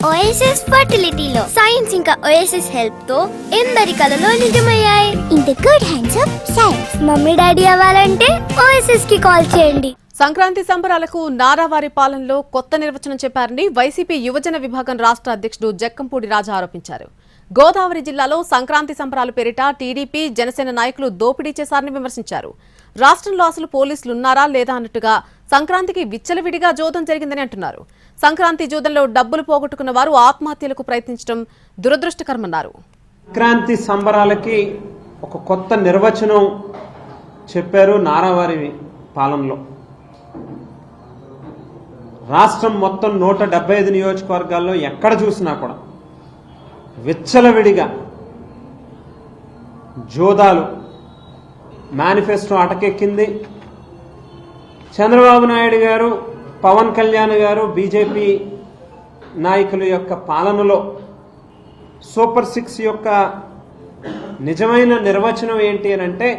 OSS ఫర్టిలిటీలో science ఇంకా OSS help తో ఎందరి కలలో నిజమయ్యాయి. In the good hands of science. Mummy daddy అవ్వాలంటే ఓఎస్ఎస్ కి కాల్ చేయండి. సంక్రాంతి సంబరాలకు నారావారి పాలనలో కొత్త నిర్వచనం చెప్పారని వైసీపీ యువజన విభాగం రాష్ట్ర అధ్యక్షుడు జక్కంపూడి రాజా ఆరోపించారు. గోదావరి జిల్లాలో సంక్రాంతి సంబరాల పేరిట టీడీపీ జనసేన నాయకులు దోపిడీ చేశారని విమర్శించారు. రాష్ట్రంలో అసలు పోలీసులు ఉన్నారా లేదా అన్నట్టుగా సంక్రాంతికి విచ్చలవిడిగా జోదం జరిగిందని అంటున్నారు. సంక్రాంతి జోదంలో డబ్బులు పోగొట్టుకున్న వారు ఆత్మహత్యలకు ప్రయత్నించడం దురదృష్టకరమన్నారు. సంక్రాంతి సంబరాలకి ఒక కొత్త నిర్వచనం చెప్పారు నారావారి పాలనలో. రాష్ట్రం మొత్తం 175 నియోజకవర్గాల్లో ఎక్కడ చూసినా కూడా విచ్చలవిడిగా జోదాలు మేనిఫెస్టో అటకెక్కింది. చంద్రబాబు నాయుడు గారు, పవన్ కళ్యాణ్ గారు, బీజేపీ నాయకుల యొక్క పాలనలో సూపర్ 6 యొక్క నిజమైన నిర్వచనం ఏంటి అని అంటే